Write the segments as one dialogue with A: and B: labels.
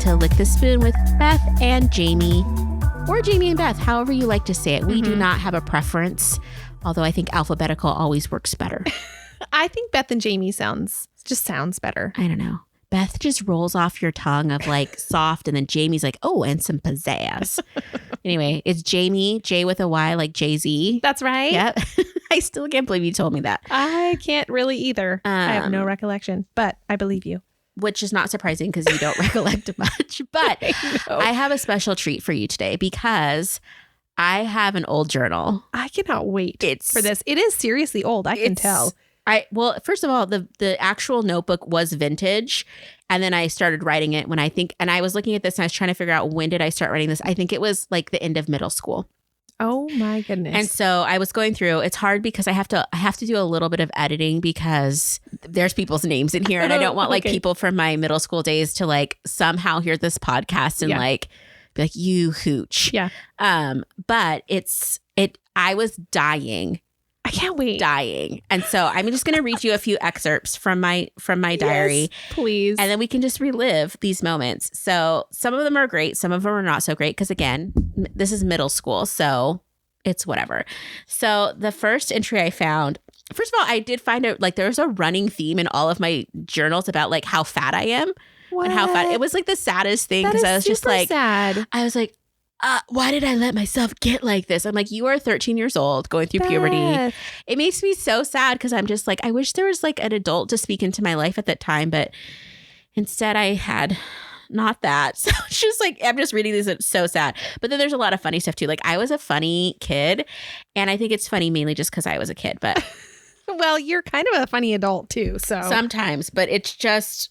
A: to Lick the Spoon with Beth and Jayme, or Jayme and Beth, however you like to say it. We do not have a preference, although I think alphabetical always works better.
B: I think Beth and Jayme sounds better.
A: I don't know. Beth just rolls off your tongue of like soft, and then Jayme's like, oh, and some pizzazz. Anyway, it's Jayme, J with a Y, like Jay-Z.
B: That's right.
A: Yep. I still can't believe you told me that.
B: I can't really either. I have no recollection, but I believe you.
A: Which is not surprising because you don't recollect much. But I have a special treat for you today because I have an old journal.
B: I cannot wait for this. It is seriously old. I can tell.
A: Well, first of all, the actual notebook was vintage. And then I started writing it and I was looking at this and I was trying to figure out when did I start writing this? I think it was like the end of middle school.
B: Oh my goodness.
A: And so I was going through, it's hard because I have to do a little bit of editing because there's people's names in here and I don't want like people from my middle school days to like somehow hear this podcast and like be like, you hooch.
B: Yeah.
A: But I was dying.
B: I can't wait.
A: Dying. And so I'm just going to read you a few excerpts from my diary.
B: Yes, please.
A: And then we can just relive these moments. So some of them are great. Some of them are not so great. Because again, this is middle school. So it's whatever. So the first entry I found, first of all, I did find out like there was a running theme in all of my journals about like how fat I am.
B: What?
A: And how fat. It was like the saddest thing because I was just like,
B: sad.
A: I was like, why did I let myself get like this? I'm like, you are 13 years old going through puberty. It makes me so sad because I'm just like, I wish there was like an adult to speak into my life at that time. But instead I had not that. So it's just like, I'm just reading this. It's so sad. But then there's a lot of funny stuff too. Like I was a funny kid and I think it's funny mainly just because I was a kid. But
B: well, you're kind of a funny adult too. So
A: sometimes, but it's just...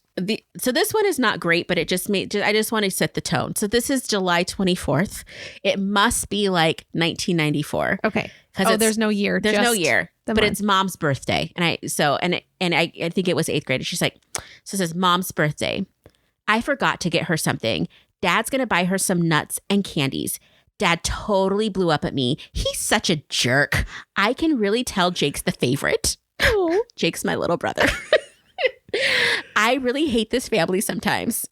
A: So this one is not great, but it just I just want to set the tone. So this is July 24th. It must be like 1994.
B: Okay. There's no year.
A: There's no year, but
B: month.
A: It's Mom's birthday. And I think it was 8th grade. And she's like, so it says Mom's birthday. I forgot to get her something. Dad's going to buy her some nuts and candies. Dad totally blew up at me. He's such a jerk. I can really tell Jake's the favorite.
B: Oh.
A: Jake's my little brother. I really hate this family sometimes.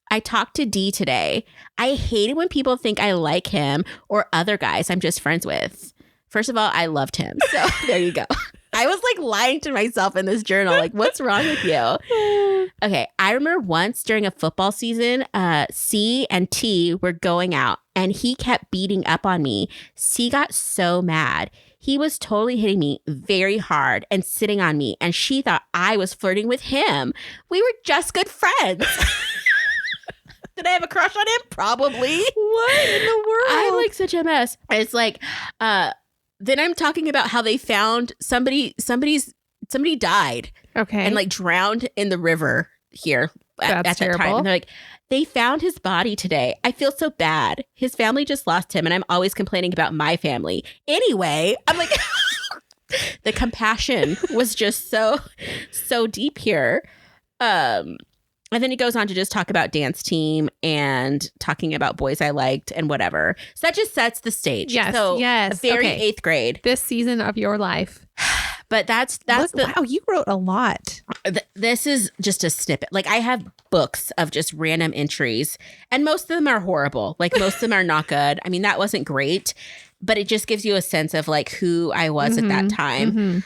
A: I talked to D today. I hate it when people think I like him or other guys I'm just friends with. First of all, I loved him. So there you go. I was like lying to myself in this journal. Like, what's wrong with you? Okay. I remember once during a football season, C and T were going out and he kept beating up on me. C got so mad. He was totally hitting me very hard and sitting on me. And she thought I was flirting with him. We were just good friends. Did I have a crush on him? Probably.
B: What in the world?
A: I'm like such a mess. It's like, then I'm talking about how they found somebody died.
B: Okay.
A: And like drowned in the river here at that
B: terrible.
A: time. And they're like, they found his body today. I feel so bad. His family just lost him and I'm always complaining about my family. Anyway, I'm like, the compassion was just so deep here. And then he goes on to just talk about dance team and talking about boys I liked and whatever. So that just sets the stage.
B: Yes.
A: So
B: yes.
A: Very
B: okay.
A: 8th grade.
B: This season of your life.
A: But that's
B: wow, you wrote a lot.
A: This is just a snippet. Like I have books of just random entries and most of them are horrible. Like most of them are not good. I mean, that wasn't great, but it just gives you a sense of like who I was at that time.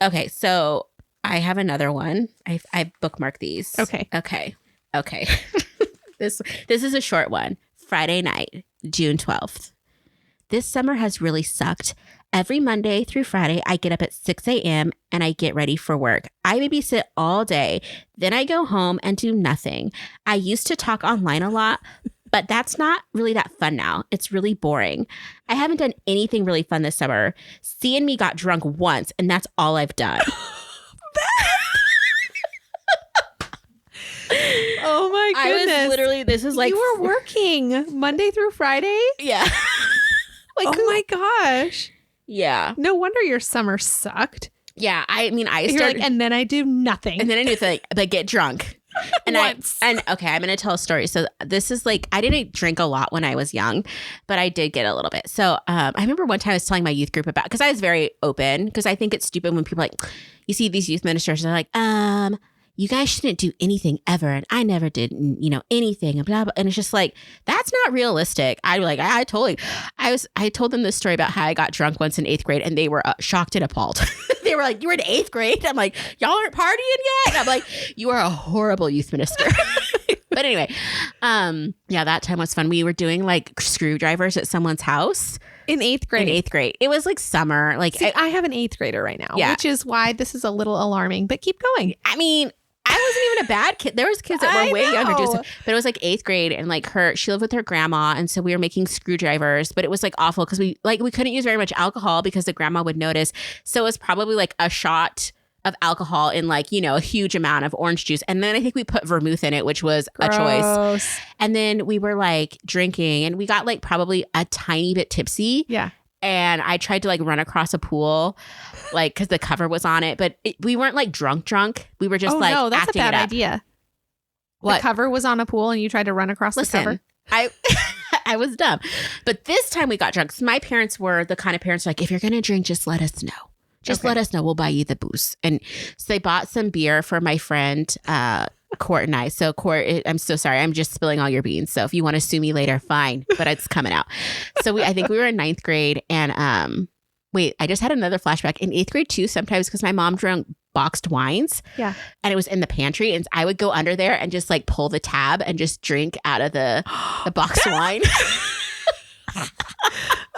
A: Okay. So I have another one. I bookmarked these. Okay. This is a short one. Friday night, June 12th. This summer has really sucked. Every Monday through Friday, I get up at 6 a.m. and I get ready for work. I babysit all day. Then I go home and do nothing. I used to talk online a lot, but that's not really that fun now. It's really boring. I haven't done anything really fun this summer. C and me got drunk once, and that's all I've done.
B: Oh my goodness.
A: I was literally, this is like...
B: You were working Monday through Friday?
A: Yeah.
B: Like, oh my gosh.
A: Yeah.
B: No wonder your summer sucked.
A: Yeah. I mean, I
B: You're
A: started...
B: like, and then I do nothing.
A: And then I do things like get drunk. And okay, I'm going to tell a story. So this is like, I didn't drink a lot when I was young, but I did get a little bit. So I remember one time I was telling my youth group about, because I was very open, because I think it's stupid when people like, you see these youth ministers, they're like, you guys shouldn't do anything ever. And I never did, anything and blah, blah. And it's just like, that's not realistic. I told them this story about how I got drunk once in 8th grade and they were shocked and appalled. They were like, you were in 8th grade? I'm like, y'all aren't partying yet? And I'm like, you are a horrible youth minister. But anyway, that time was fun. We were doing like screwdrivers at someone's house.
B: In 8th grade.
A: In 8th grade. It was like summer. Like,
B: see, I have an 8th grader right now, which is why this is a little alarming, but keep going.
A: I mean, I wasn't even a bad kid. There was kids that were way younger too. But it was like 8th grade and like she lived with her grandma. And so we were making screwdrivers, but it was like awful because we couldn't use very much alcohol because the grandma would notice. So it was probably like a shot of alcohol in like, a huge amount of orange juice. And then I think we put vermouth in it, which was a choice. And then we were like drinking and we got like probably a tiny bit tipsy.
B: Yeah.
A: And I tried to like run across a pool, like, because the cover was on it. But we weren't like drunk. We were just
B: no, that's
A: acting
B: a bad
A: it up.
B: idea.
A: What?
B: The cover was on a pool and you tried to run across the cover?
A: I was dumb. But this time we got drunk. So my parents were the kind of parents like, if you're going to drink, just let us know. Just let us know. We'll buy you the booze. And so they bought some beer for my friend, Court and I. So Court, I'm so sorry. I'm just spilling all your beans. So if you want to sue me later, fine. But it's coming out. So I think we were in 9th grade. And I just had another flashback. In 8th grade too, sometimes because my mom drank boxed wines.
B: Yeah.
A: And it was in the pantry. And I would go under there and just like pull the tab and just drink out of the boxed wine.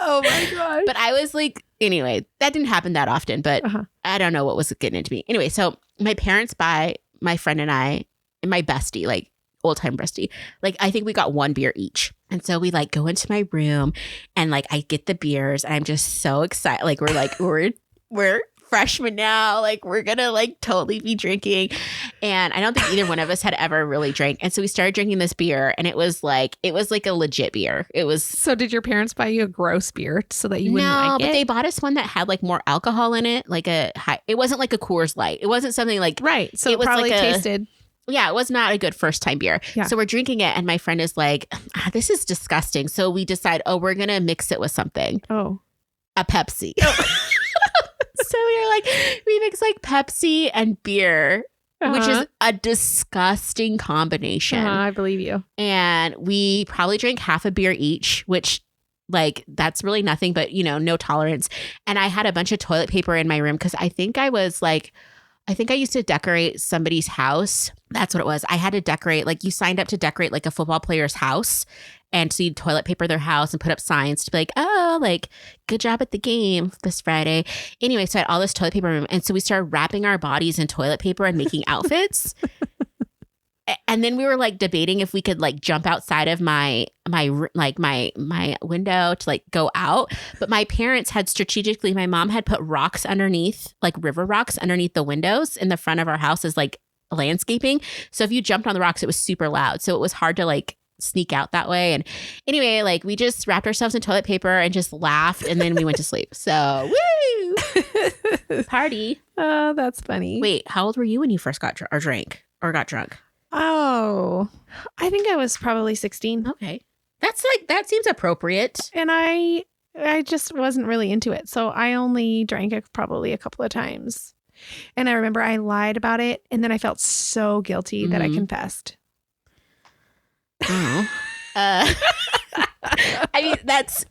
B: Oh my God.
A: But I was like, anyway, that didn't happen that often, but I don't know what was getting into me. Anyway, so my parents buy my friend and I and my bestie, like old time bestie, like I think we got one beer each. And so we like go into my room and like I get the beers and I'm just so excited. Like we're freshmen now, like we're gonna like totally be drinking. And I don't think either one of us had ever really drank. And so we started drinking this beer and it was like a legit beer. It was.
B: So did your parents buy you a gross beer so that you wouldn't like it?
A: No, but they bought us one that had like more alcohol in it, like it wasn't like a Coors Light. It wasn't something like.
B: Right. So it was probably tasted.
A: Yeah, it was not a good first time beer.
B: Yeah.
A: So we're drinking it and my friend is like, this is disgusting. So we decide, we're going to mix it with something.
B: Oh.
A: A Pepsi. So we mix like Pepsi and beer, which is a disgusting combination.
B: I believe you.
A: And we probably drank half a beer each, which like that's really nothing, but no tolerance. And I had a bunch of toilet paper in my room because I think I used to decorate somebody's house. That's what it was. I had to decorate, like you signed up to decorate like a football player's house. And so you'd toilet paper their house and put up signs to be like, oh, like, good job at the game this Friday. Anyway, so I had all this toilet paper room. And so we started wrapping our bodies in toilet paper and making outfits. And then we were like debating if we could like jump outside of my window to like go out. But my parents had strategically, my mom had put rocks underneath, like river rocks underneath the windows in the front of our house as like landscaping. So if you jumped on the rocks, it was super loud. So it was hard to like sneak out that way. And anyway, like we just wrapped ourselves in toilet paper and just laughed and then we went to sleep. So woo! Party.
B: Oh, that's funny.
A: Wait, how old were you when you first got drunk?
B: Oh, I think I was probably 16.
A: Okay. That seems appropriate.
B: And I just wasn't really into it. So I only drank it probably a couple of times. And I remember I lied about it and then I felt so guilty that I confessed.
A: Oh. I mean, that's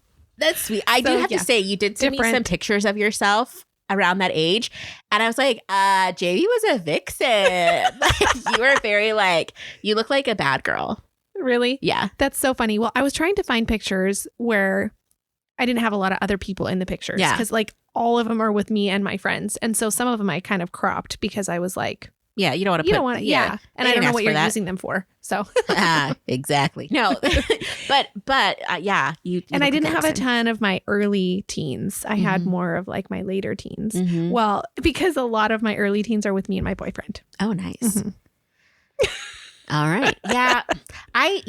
A: sweet. I do have to say, you did send me some pictures of yourself around that age. And I was like, Jayme was a vixen. Like, you were very like, you look like a bad girl.
B: Really?
A: Yeah.
B: That's so funny. Well, I was trying to find pictures where I didn't have a lot of other people in the pictures.
A: Yeah.
B: Because like all of them are with me and my friends. And so some of them I kind of cropped because I was like,
A: yeah, you don't want to
B: yeah. And I don't know what you're using them for. So
A: exactly. No, but yeah, you
B: and I didn't have a ton of my early teens. I had more of like my later teens. Mm-hmm. Well, because a lot of my early teens are with me and my boyfriend.
A: Oh, nice. Mm-hmm. All right. Yeah. I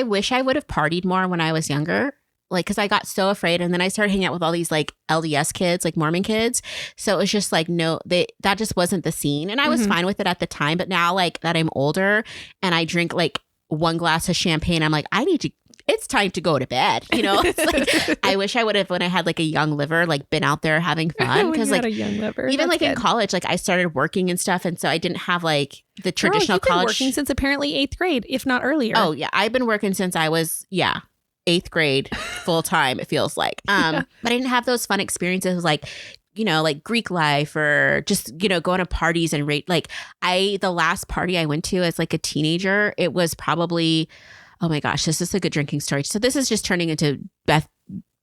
A: wish I would have partied more when I was younger. Like, because I got so afraid. And then I started hanging out with all these like LDS kids, like Mormon kids. So it was just like, that just wasn't the scene. And I was fine with it at the time. But now like that I'm older and I drink like one glass of champagne, I'm like, it's time to go to bed. You know, it's like, I wish I would have, when I had like a young liver, like been out there having fun. Because like
B: a young liver.
A: Even
B: That's
A: like in
B: good.
A: college, like I started working and stuff. And so I didn't have like the traditional
B: Girl, you've been
A: college.
B: working since apparently 8th grade, if not earlier.
A: Oh yeah. I've been working since I was, 8th grade full time, it feels like. But I didn't have those fun experiences like, you know, like Greek life or just, you know, going to parties and rate. Like the last party I went to as like a teenager, it was probably, oh my gosh, this is a good drinking story. So this is just turning into Beth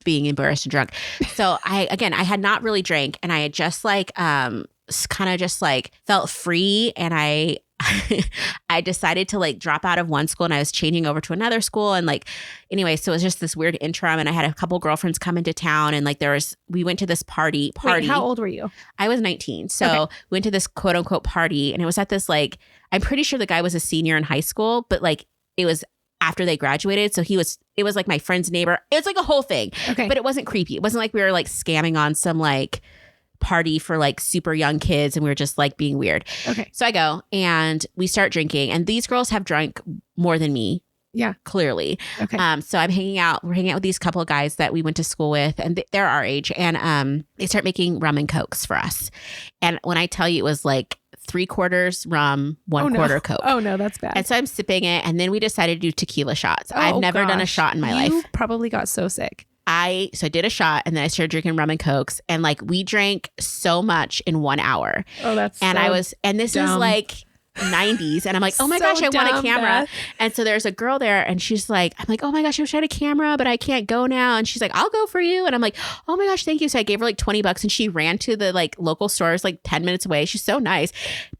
A: being embarrassed and drunk. So I had not really drank, and I had just like, kind of just like felt free. And I decided to like drop out of one school, and I was changing over to another school. And like, anyway, so it was just this weird interim, and I had a couple girlfriends come into town, and like we went to this party.
B: Wait, how old were you?
A: I was 19. So we went to this quote unquote party, and it was at this, like, I'm pretty sure the guy was a senior in high school, but like it was after they graduated. So it was like my friend's neighbor. It was like a whole thing, but it wasn't creepy. It wasn't like we were like scamming on some like party for like super young kids and we were just like being weird.
B: Okay.
A: So I go and we start drinking, and these girls have drunk more than me.
B: Yeah.
A: Clearly.
B: Okay.
A: So we're hanging out with these couple of guys that we went to school with, and they're our age, and they start making rum and cokes for us. And when I tell you, it was like 3/4 rum, 1/4 Coke.
B: Oh no, that's bad.
A: And so I'm sipping it, and then we decided to do tequila shots. I've never done a shot in my life.
B: You probably got so sick.
A: I did a shot, and then I started drinking rum and cokes, and like we drank so much in 1 hour.
B: Oh, that's
A: and
B: so
A: this is like 90s, and I'm like, oh my gosh, I want a camera.
B: Beth.
A: And so there's a girl there, and she's like, I'm like, oh my gosh, I wish I had a camera, but I can't go now. And she's like, I'll go for you. And I'm like, oh my gosh, thank you. So I gave her like $20, and she ran to the like local stores like 10 minutes away. She's so nice.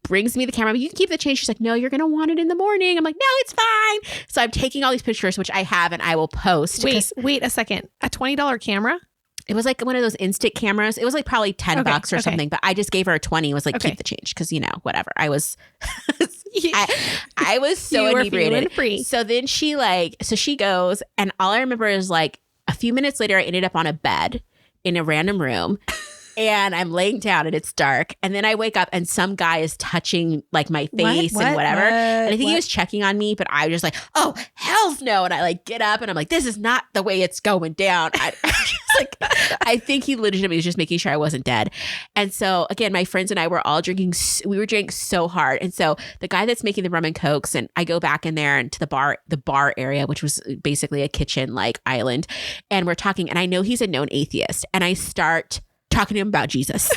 A: Brings me the camera. You can keep the change. She's like, no, you're gonna want it in the morning. I'm like, no, it's fine. So I'm taking all these pictures, which I have, and I will post.
B: Wait a second. A $20 camera?
A: It was like one of those instant cameras. It was like probably $10 or something, but I just gave her a 20. It was like, keep the change. Cause you know, whatever. I was, I was so inebriated.
B: Free.
A: So then she goes, and all I remember is like a few minutes later, I ended up on a bed in a random room. And I'm laying down and it's dark. And then I wake up and some guy is touching like my face and whatever. And I think he was checking on me, but I was just like, oh, hell's no. And I like get up and I'm like, this is not the way it's going down. I think he legitimately was just making sure I wasn't dead. And so again, my friends and I were all drinking. We were drinking so hard. And so the guy that's making the rum and cokes, and I go back in there into the bar area, which was basically a kitchen like island. And we're talking, and I know he's a known atheist. And I start talking to him about Jesus.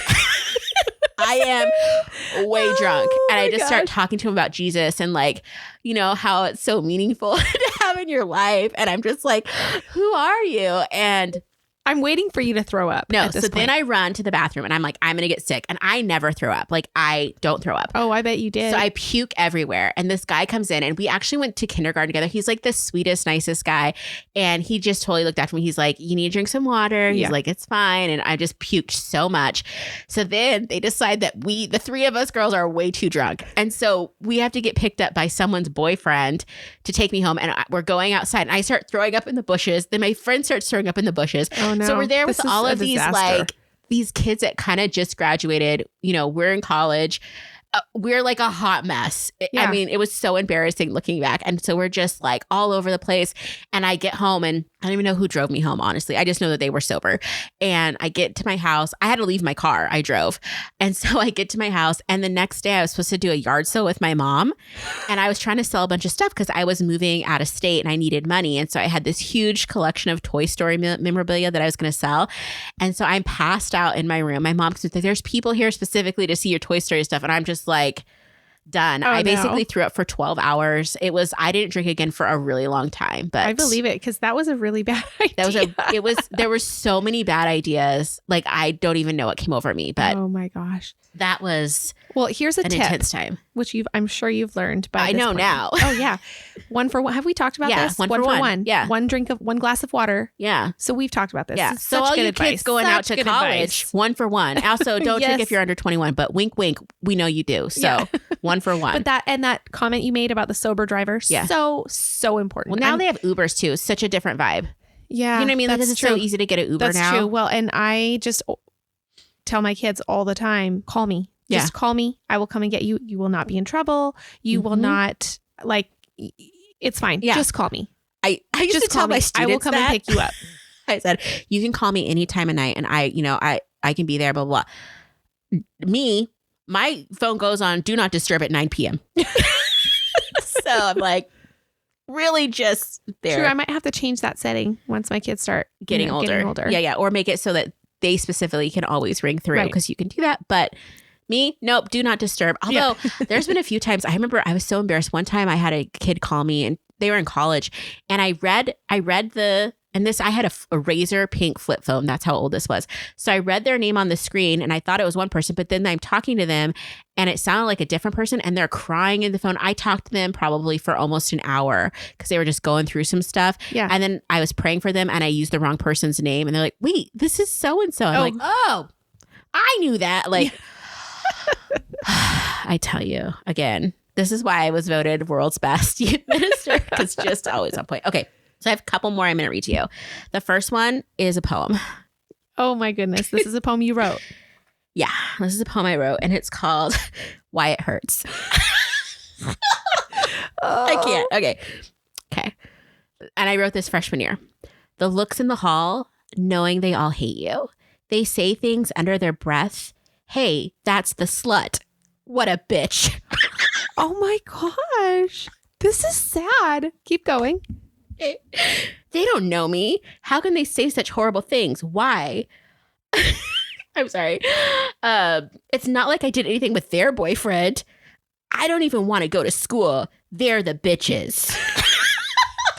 A: I am way drunk. And I just start talking to him about Jesus and like, you know, how it's so meaningful to have in your life. And I'm just like, who are you? And
B: I'm waiting for you to throw up.
A: No, so then I run to the bathroom and I'm like, I'm going to get sick. And I never throw up. Like, I don't throw up.
B: Oh, I bet you did.
A: So I puke everywhere. And this guy comes in, and we actually went to kindergarten together. He's like the sweetest, nicest guy. And he just totally looked after me. He's like, you need to drink some water. He's like, it's fine. And I just puked so much. So then they decide that the three of us girls are way too drunk. And so we have to get picked up by someone's boyfriend to take me home. And we're going outside, and I start throwing up in the bushes. Then my friend starts throwing up in the bushes.
B: Oh no.
A: So we're there with all of these like these kids that kind of just graduated. You know, we're in college. We're like a hot mess. I mean, it was so embarrassing looking back. And so we're just like all over the place. And I get home, and I don't even know who drove me home, honestly. I just know that they were sober. And I get to my house. I had to leave my car. I drove. And so I get to my house, and the next day I was supposed to do a yard sale with my mom. And I was trying to sell a bunch of stuff because I was moving out of state and I needed money. And so I had this huge collection of Toy Story memorabilia that I was going to sell. And so I'm passed out in my room. My mom comes like, there's people here specifically to see your Toy Story stuff. And I'm just like, done. I basically threw up for 12 hours. I didn't drink again for a really long time, but
B: I believe it, because that was a really bad idea.
A: There were so many bad ideas. Like, I don't even know what came over me, but
B: oh my gosh.
A: That was
B: here's a tip,
A: intense time,
B: which I'm sure you've learned by
A: I
B: this
A: know
B: point.
A: now.
B: Oh yeah. 1 for 1. Have we talked about this?
A: One for one. Yeah.
B: 1 glass of water.
A: Yeah.
B: So we've talked about this.
A: Yeah. So all you kids going out to college, 1 for 1. Also, don't drink if you're under 21, but wink, wink. We know you do. So 1 for 1.
B: But that comment you made about the sober driver, so important.
A: Well, now they have Ubers too. Such a different vibe.
B: Yeah.
A: You know what I mean? Like, it's so easy to get an Uber now.
B: That's true. Well, and I just tell my kids all the time, call me. Just call me. I will come and get you. You will not be in trouble. You will not, like, it's fine. Yeah. Just call me.
A: I used
B: Just
A: to tell
B: call me.
A: my students
B: I will come
A: that.
B: and pick you up.
A: I said, you can call me any time of night and I can be there, blah, blah, blah. Me, my phone goes on do not disturb at 9 p.m. So I'm like, really just there.
B: True, I might have to change that setting once my kids start
A: Getting older. Yeah. Or make it so that they specifically can always ring through because you can do that. But me, nope, do not disturb. Although there's been a few times, I remember I was so embarrassed. One time I had a kid call me and they were in college and I read I had a razor pink flip phone. That's how old this was. So I read their name on the screen and I thought it was one person, but then I'm talking to them and it sounded like a different person and they're crying in the phone. I talked to them probably for almost an hour because they were just going through some stuff.
B: Yeah.
A: And then I was praying for them and I used the wrong person's name and they're like, wait, this is so-and-so. I'm like, oh, I knew that. Like, I tell you again, this is why I was voted world's best youth minister because just always on point. Okay. So I have a couple more I'm going to read to you. The first one is a poem.
B: Oh my goodness. This is a poem you wrote.
A: Yeah, this is a poem I wrote and it's called Why It Hurts. I can't. Okay. And I wrote this freshman year. The looks in the hall, knowing they all hate you. They say things under their breath. Hey, that's the slut. What a bitch.
B: Oh my gosh. This is sad. Keep going.
A: They don't know me. How can they say such horrible things? Why? I'm sorry. It's not like I did anything with their boyfriend. I don't even want to go to school. They're the bitches.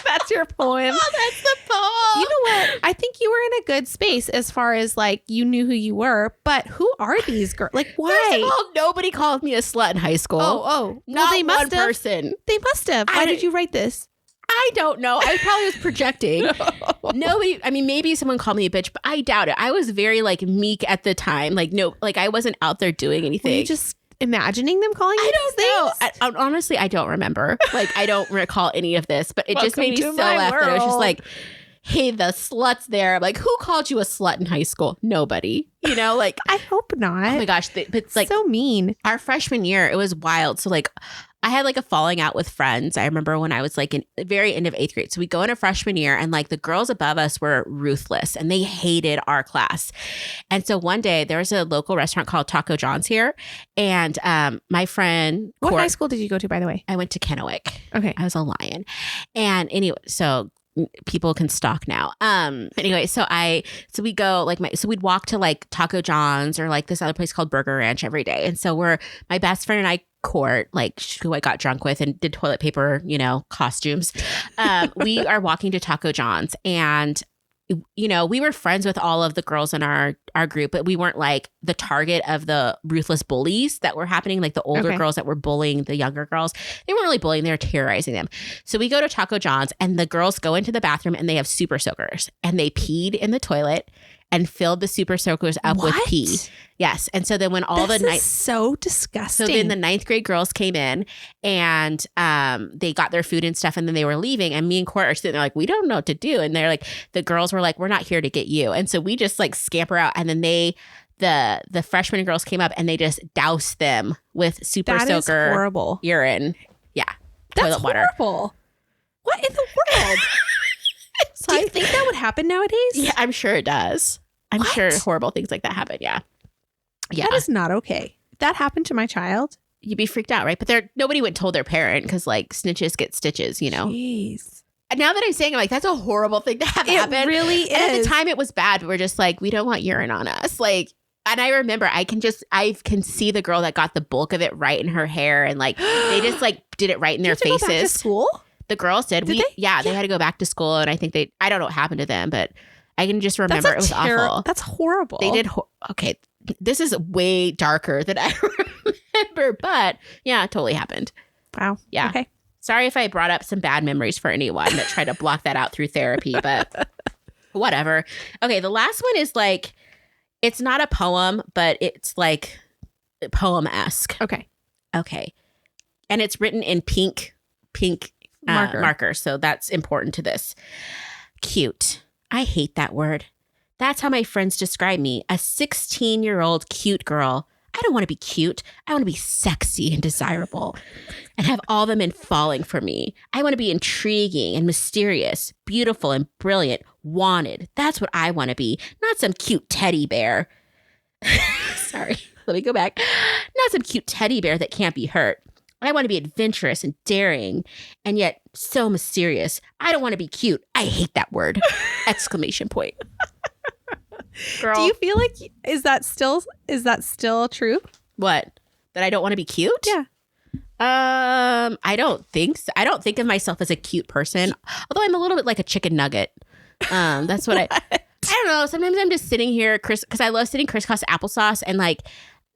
B: That's your poem.
A: Oh, that's the poem.
B: You know what? I think you were in a good space as far as like you knew who you were, but who are these girls? Like, why?
A: First of all, nobody called me a slut in high school.
B: Oh.
A: Not
B: they
A: one
B: must have.
A: person.
B: They must have. Why did you write this?
A: I don't know. I probably was projecting. Nobody, I mean, maybe someone called me a bitch, but I doubt it. I was very like meek at the time. Like, no, like I wasn't out there doing anything.
B: Were you just imagining them calling you
A: these things? Honestly, I don't remember. Like, I don't recall any of this, but it just made me so laugh that I was just like, hey, the slut's there. I'm like, who called you a slut in high school? Nobody. You know, like.
B: I hope not.
A: Oh my gosh. But it's like.
B: So mean.
A: Our freshman year, it was wild. So like. I had like a falling out with friends. I remember when I was like in the very end of 8th grade. So we go into freshman year and like the girls above us were ruthless and they hated our class. And so one day there was a local restaurant called Taco John's here. And my friend.
B: What high school did you go to, by the way?
A: I went to Kennewick.
B: Okay.
A: I was a Lion. And anyway, so people can stalk now. Anyway, so we go so we'd walk to like Taco John's or like this other place called Burger Ranch every day. And so my best friend and I court, like who I got drunk with and did toilet paper, costumes. We are walking to Taco John's and, we were friends with all of the girls in our group, but we weren't like the target of the ruthless bullies that were happening. Like the older girls that were bullying the younger girls, they weren't really bullying, they were terrorizing them. So we go to Taco John's and the girls go into the bathroom and they have super soakers and they peed in the toilet and filled the super soakers up with pee. Yes. And so then when all
B: this
A: the night,
B: is so disgusting.
A: So then the 9th grade girls came in and they got their food and stuff and then they were leaving. And me and Court are sitting there like, we don't know what to do. And they're like, the girls were like, we're not here to get you. And so we just like scamper out. And then the freshman girls came up and they just doused them with super soaker
B: horrible
A: urine. Yeah.
B: That's
A: toilet water.
B: Horrible. What in the world? Do you think that would happen nowadays?
A: Yeah, I'm sure it does. I'm sure horrible things like that happen. Yeah. Yeah.
B: That is not okay. If that happened to my child,
A: you'd be freaked out, right? But nobody would told their parent because like snitches get stitches,
B: Jeez.
A: And now that I'm saying, I'm like, that's a horrible thing to have happen.
B: It really is.
A: And at the time it was bad. But we're just like, we don't want urine on us. Like, and I remember I can see the girl that got the bulk of it right in her hair. And like, they just like did it right in their faces.
B: Go back to school?
A: The girls did.
B: They?
A: Yeah, they had to go back to school. And I think I don't know what happened to them, but I can just remember it was awful.
B: That's horrible.
A: They did. Okay. This is way darker than I remember, but yeah, it totally happened.
B: Wow.
A: Yeah.
B: Okay.
A: Sorry if I brought up some bad memories for anyone that tried to block that out through therapy, but whatever. Okay. The last one is like, it's not a poem, but it's like poem-esque.
B: Okay.
A: And it's written in pink marker. So that's important to this. Cute. I hate that word. That's how my friends describe me. A 16-year-old cute girl. I don't want to be cute. I want to be sexy and desirable and have all the men falling for me. I want to be intriguing and mysterious, beautiful and brilliant, wanted. That's what I want to be, not some cute teddy bear. Sorry, let me go back. Not some cute teddy bear that can't be hurt. I want to be adventurous and daring and yet so mysterious. I don't want to be cute. I hate that word. Exclamation point. Girl.
B: Do you feel like is that still true?
A: What? That I don't want to be cute?
B: Yeah.
A: I don't think so. I don't think of myself as a cute person, although I'm a little bit like a chicken nugget. That's what I don't know. Sometimes I'm just sitting here, because I love sitting crisscross applesauce and like,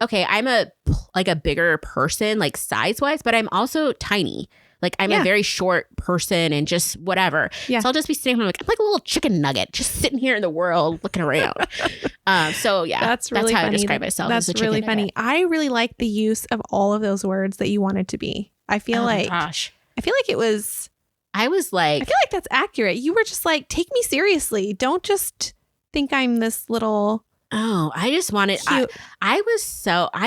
A: okay, I'm a bigger person, like size wise, but I'm also tiny. Like I'm a very short person and just whatever. Yeah. So I'll just be sitting here I'm like a little chicken nugget, just sitting here in the world looking around. So yeah,
B: that's really
A: how
B: funny.
A: I describe myself.
B: That's
A: as a chicken
B: really
A: nugget.
B: funny. I really like the use of all of those words that you wanted to be. I feel like it was.
A: I was like,
B: I feel like that's accurate. You were just like, take me seriously. Don't just think I'm this little.
A: Oh, I just wanted, I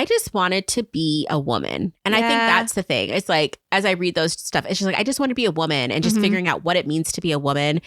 A: just wanted to be a woman. And I think that's the thing. It's like, as I read those stuff, it's just like, I just want to be a woman and just figuring out what it means to be a woman.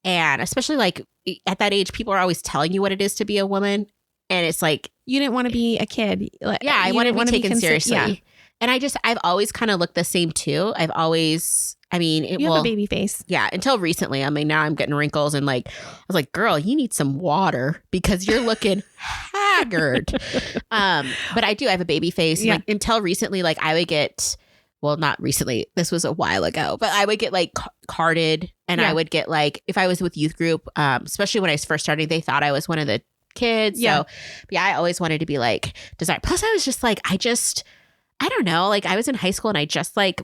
A: And especially like at that age, people are always telling you what it is to be a woman. And it's like,
B: you didn't want to be a kid.
A: Yeah, I want to be taken seriously.
B: Yeah.
A: And I've always kind of looked the same too. You
B: have a baby face.
A: Yeah, until recently. I mean, now I'm getting wrinkles and like, I was like, girl, you need some water because you're looking haggard. But I have a baby face. Yeah. Like, until recently, like I would get, well, not recently, this was a while ago, but I would get like carded and I would get like, if I was with youth group, especially when I was first starting, they thought I was one of the kids. Yeah. So yeah, I always wanted to be like desired. Plus I was just like, I don't know, like I was in high school and I just like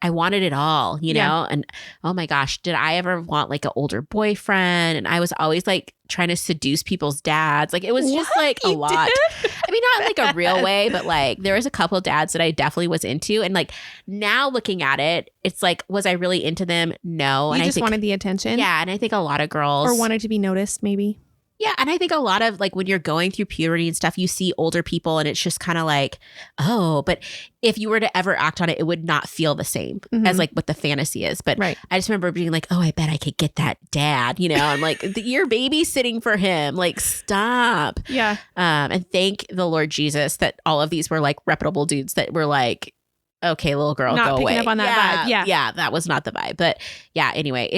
A: I wanted it all, you know? And oh my gosh, did I ever want like an older boyfriend? And I was always like trying to seduce people's dads. Like it was just like a lot. I mean, not like a real way, but like there was a couple of dads that I definitely was into. And like now looking at it, it's like, was I really into them? No.
B: And I just wanted the attention.
A: Yeah. And I think a lot of girls.
B: Or wanted to be noticed maybe.
A: Yeah. And I think a lot of like when you're going through puberty and stuff, you see older people and it's just kind of like, oh, but if you were to ever act on it, it would not feel the same as like what the fantasy is. But I just remember being like, oh, I bet I could get that dad, you know, I'm like, you're babysitting for him. Like, stop.
B: Yeah.
A: And thank the Lord Jesus that all of these were like reputable dudes that were like, okay, little girl,
B: not
A: go away.
B: Not picking up on that vibe. Yeah.
A: Yeah, that was not the vibe. But yeah, anyway,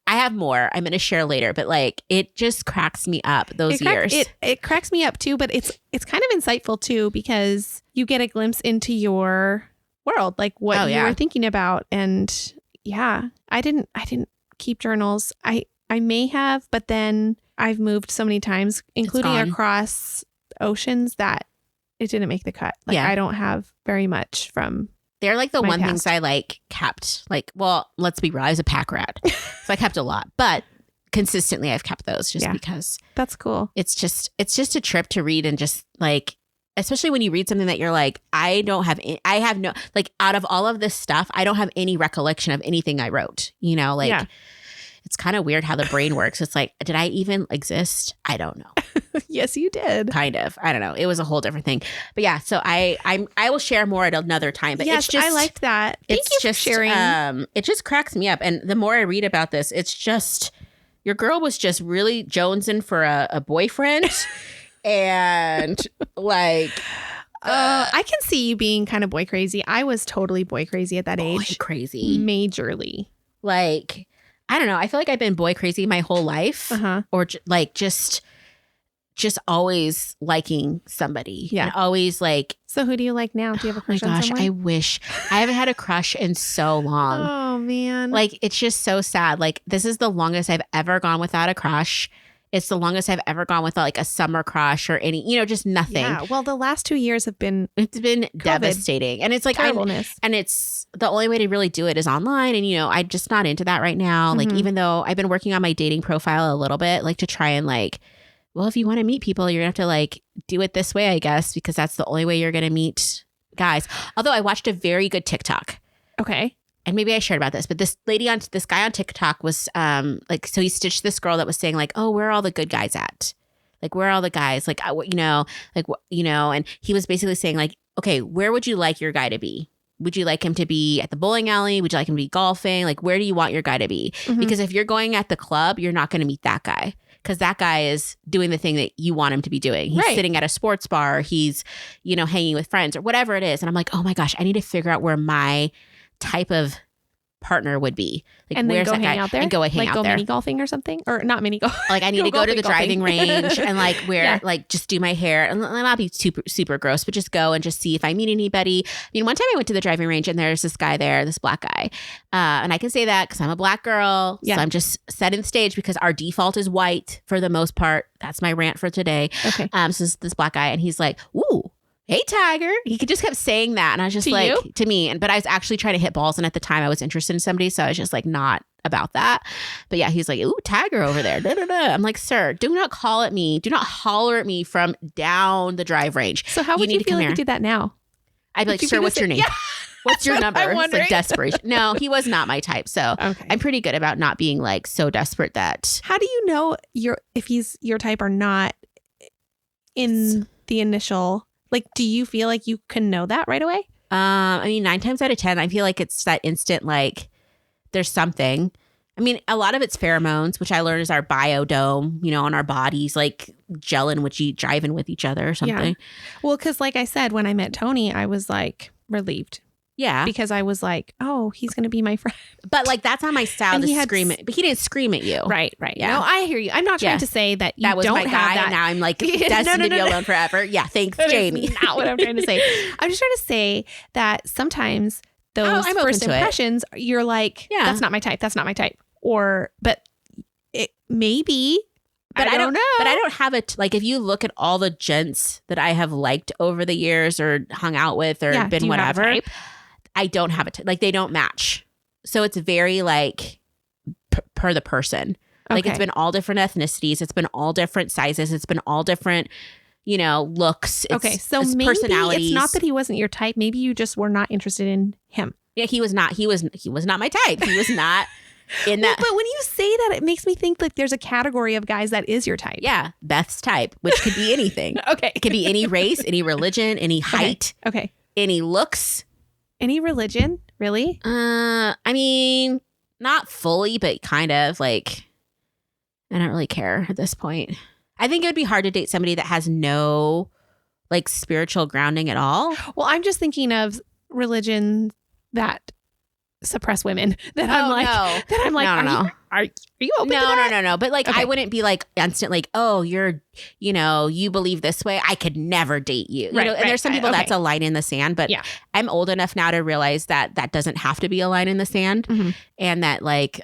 A: I have more I'm going to share later, but like, it just cracks me up those years.
B: It cracks me up too, but it's kind of insightful too, because you get a glimpse into your world, like what you were thinking about. And yeah, I didn't keep journals. I may have, but then I've moved so many times, including across oceans, that it didn't make the cut. Like I don't have very much from.
A: They're like the one
B: past.
A: things I like kept. Like, well, let's be real. I was a pack rat. So I kept a lot, but consistently I've kept those just because.
B: That's cool.
A: It's just a trip to read and just like, especially when you read something that you're like, I have no, like out of all of this stuff, I don't have any recollection of anything I wrote, you know, like it's kind of weird how the brain works. It's like, did I even exist? I don't know.
B: Yes, you did.
A: Kind of. I don't know. It was a whole different thing. But yeah, so I will share more at another time. But
B: yes,
A: it's just,
B: I liked that. Thank you for sharing.
A: It just cracks me up. And the more I read about this, it's just, your girl was just really jonesing for a boyfriend. And like...
B: I can see you being kind of boy crazy. I was totally boy crazy at that age.
A: Boy crazy.
B: Majorly.
A: Like, I don't know. I feel like I've been boy crazy my whole life. Or like just always liking somebody. Yeah. And always like.
B: So who do you like now? Do you have a crush on someone?
A: I wish. I haven't had a crush in so long.
B: Oh, man.
A: Like, it's just so sad. Like, this is the longest I've ever gone without a crush. It's the longest I've ever gone without like a summer crush or any, you know, just nothing.
B: Yeah. Well, the last 2 years have been.
A: It's been devastating. And it's like, and it's the only way to really do it is online. And, you know, I'm just not into that right now. Like, even though I've been working on my dating profile a little bit, like to try and like, well, if you want to meet people, you're gonna have to like do it this way, I guess, because that's the only way you're going to meet guys. Although I watched a very good TikTok.
B: Okay.
A: And maybe I shared about this, but this guy on TikTok was like, so he stitched this girl that was saying like, oh, where are all the good guys at? Like, where are all the guys? Like, and he was basically saying like, okay, where would you like your guy to be? Would you like him to be at the bowling alley? Would you like him to be golfing? Like, where do you want your guy to be? Mm-hmm. Because if you're going at the club, you're not going to meet that guy. Because that guy is doing the thing that you want him to be doing. He's sitting at a sports bar. He's, hanging with friends or whatever it is. And I'm like, oh my gosh, I need to figure out where my type of partner would be. Like,
B: and then
A: where's
B: go
A: that
B: hang
A: guy?
B: out there?
A: And go hang out
B: go
A: there.
B: Mini golfing or something? Or not mini golf.
A: Like, I need to go to the driving range and like like just do my hair and not be super, super gross, but just go and just see if I meet anybody. I mean, one time I went to the driving range and there's this guy there, this black guy. And I can say that because I'm a black girl. Yeah. So I'm just setting the stage because our default is white for the most part. That's my rant for today. Okay. So this black guy and he's like, ooh, hey, Tiger. He just kept saying that. And I was just to me. But I was actually trying to hit balls. And at the time I was interested in somebody. So I was just like, not about that. But yeah, he's like, ooh, Tiger over there. Da, da, da. I'm like, sir, do not call at me. Do not holler at me from down the drive range.
B: So how would you feel if you did that now?
A: I'd be like, sir, what's your name? Yeah. What's your number? It's like desperation. No, he was not my type. So I'm pretty good about not being like so desperate that.
B: How do you know if he's your type or not in the initial... Like, do you feel like you can know that right away?
A: I mean, 9 times out of 10, I feel like it's that instant, like, there's something. I mean, a lot of it's pheromones, which I learned is our biodome, on our bodies, like, gelling jiving with each other or something.
B: Yeah. Well, because like I said, when I met Tony, I was, like, relieved.
A: Yeah.
B: Because I was like, oh, he's going to be my friend.
A: But like, that's not my style to scream it. But he didn't scream at you.
B: Right. Yeah. No, I hear you. I'm not trying to say that you
A: was
B: don't
A: my
B: have
A: guy,
B: that.
A: And now I'm like destined to be alone forever. Yeah. Thanks, Jayme.
B: That's not what I'm trying to say. I'm just trying to say that sometimes those first impressions, you're like, that's not my type. That's not my type. But it maybe. But I don't know.
A: But I don't have it. Like, if you look at all the gents that I have liked over the years or hung out with or been whatever, I don't have it. Like, they don't match. So it's very like per the person. Like, it's been all different ethnicities. It's been all different sizes. It's been all different, looks.
B: So maybe
A: personalities.
B: It's not that he wasn't your type. Maybe you just were not interested in him.
A: Yeah, he was not. He was not my type. He was not in that.
B: But when you say that, it makes me think like there's a category of guys that is your type.
A: Yeah, Beth's type, which could be anything. It could be any race, any religion, any height. Any looks.
B: Any religion, really?
A: I mean, not fully, but kind of. Like, I don't really care at this point. I think it would be hard to date somebody that has no like spiritual grounding at all.
B: Well, I'm just thinking of religion that suppress women. That I'm like,
A: no.
B: Are you open to that?
A: No. But like, I wouldn't be like instant, like, oh, you're, you believe this way. I could never date you. And there's some people that's a line in the sand, but I'm old enough now to realize that that doesn't have to be a line in the sand. Mm-hmm. And that like,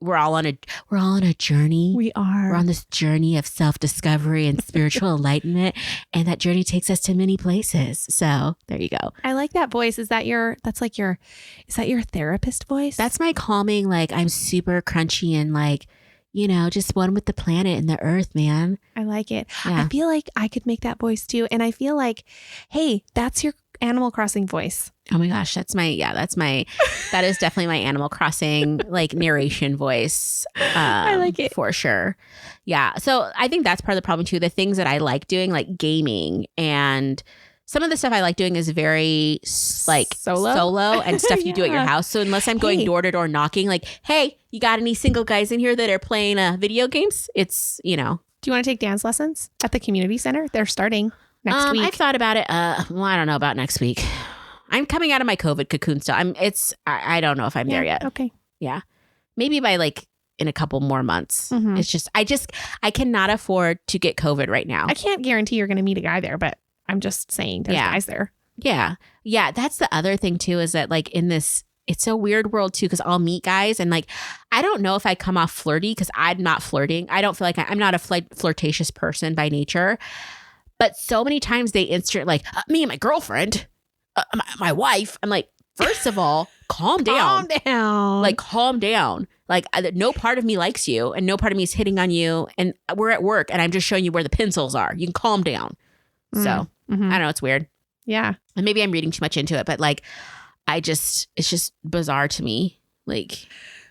A: we're all on a journey.
B: We are.
A: We're on this journey of self-discovery and spiritual enlightenment. And that journey takes us to many places. So there you go.
B: I like that voice. Is that your therapist voice?
A: That's my calming, like, I'm super crunchy and like, just one with the planet and the earth, man.
B: I like it. Yeah. I feel like I could make that voice too. And I feel like, hey, that's your Animal Crossing voice.
A: Oh my gosh, that is definitely my Animal Crossing like narration voice.
B: I like it
A: for sure. Yeah. So I think that's part of the problem too. The things that I like doing, like gaming, and some of the stuff I like doing is very like solo and stuff you do at your house. So unless I'm going door to door knocking, like, hey, you got any single guys in here that are playing video games? It's, Do you
B: want to take dance lessons at the community center? They're starting next week.
A: I've thought about it. Well, I don't know about next week. I'm coming out of my COVID cocoon still. I don't know if I'm there yet.
B: Okay.
A: Yeah. Maybe by like in a couple more months.
B: Mm-hmm.
A: It's just, I cannot afford to get COVID right now.
B: I can't guarantee you're going to meet a guy there, but I'm just saying there's guys there.
A: Yeah. Yeah. That's the other thing too, is that like in this, it's a weird world too, because I'll meet guys and like, I don't know if I come off flirty because I'm not flirting. I don't feel like I'm not a flirtatious person by nature. But so many times they insert like, me and my girlfriend, my wife. I'm like, first of all, calm down. Like, calm down. Like, no part of me likes you and no part of me is hitting on you. And we're at work and I'm just showing you where the pencils are. You can calm down. So, I don't know. It's weird.
B: Yeah.
A: And maybe I'm reading too much into it. But like, it's just bizarre to me. Like,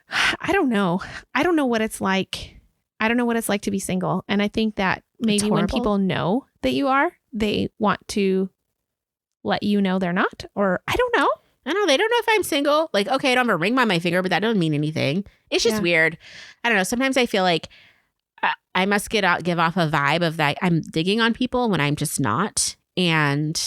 B: I don't know. I don't know what it's like. I don't know what it's like to be single. And I think that maybe when people know that you are, they want to let you know they're not, or I don't know.
A: I don't know. They don't know if I'm single. Like, okay, I don't have a ring on my finger, but that doesn't mean anything. It's just weird. I don't know. Sometimes I feel like I must give off a vibe of that I'm digging on people when I'm just not. And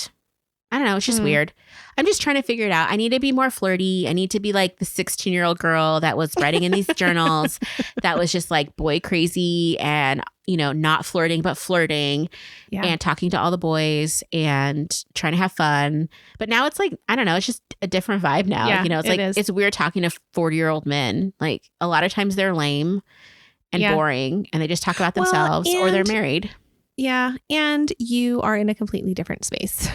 A: I don't know. It's just weird. I'm just trying to figure it out. I need to be more flirty. I need to be like the 16-year-old girl that was writing in these journals that was just like boy crazy and, you know, not flirting, but flirting and talking to all the boys and trying to have fun. But now it's like, I don't know, it's just a different vibe now.
B: Yeah,
A: you know, it's like, it's weird talking to 40-year-old men. Like a lot of times they're lame and boring and they just talk about themselves or they're married.
B: Yeah. And you are in a completely different space.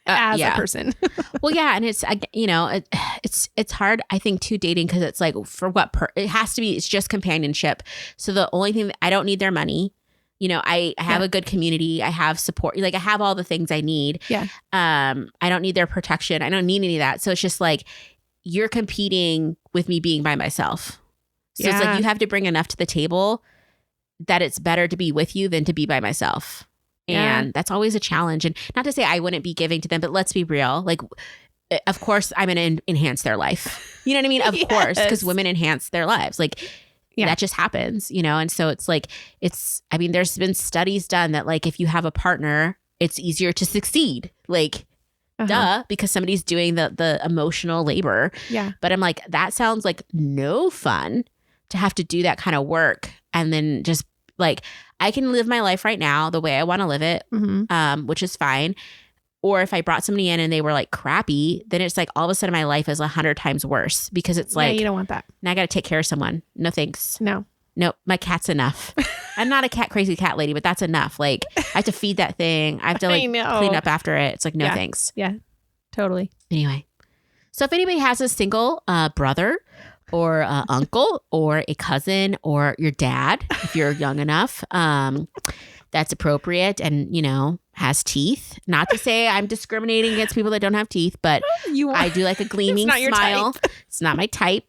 B: As a person.
A: Well, yeah. And it's, you know, it's hard, I think, too, dating, because it's like, for what it has to be, it's just companionship. So the only thing, I don't need their money. You know, I have a good community. I have support. Like I have all the things I need.
B: Yeah.
A: I don't need their protection. I don't need any of that. So it's just like, you're competing with me being by myself. So it's like, you have to bring enough to the table that it's better to be with you than to be by myself. And that's always a challenge. And not to say I wouldn't be giving to them, but let's be real. Like, of course, I'm going to enhance their life. You know what I mean? Of course, because women enhance their lives. Like, that just happens, you know? And so it's like, I mean, there's been studies done that like, if you have a partner, it's easier to succeed. Like, duh, because somebody's doing the emotional labor.
B: Yeah.
A: But I'm like, that sounds like no fun to have to do that kind of work. And then just like, I can live my life right now the way I want to live it, which is fine. Or if I brought somebody in and they were like crappy, then it's like all of a sudden my life is 100 times worse, because it's like,
B: you don't want that.
A: Now I got to take care of someone. No thanks.
B: No,
A: my cat's enough. I'm not a crazy cat lady, but that's enough. Like I have to feed that thing. I have to like clean up after it. It's like, no thanks.
B: Yeah, totally.
A: Anyway. So if anybody has a single brother or uncle or a cousin or your dad, if you're young enough, that's appropriate and, you know, has teeth. Not to say I'm discriminating against people that don't have teeth, but I do like a gleaming smile. It's not my type.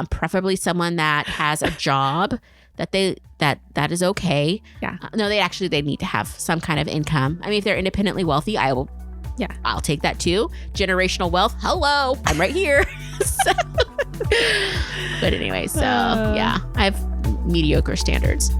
A: Preferably someone that has a job that that is okay.
B: Yeah.
A: No, they need to have some kind of income. I mean, if they're independently wealthy, I'll take that too. Generational wealth. Hello, I'm right here. But anyway, so I have mediocre standards.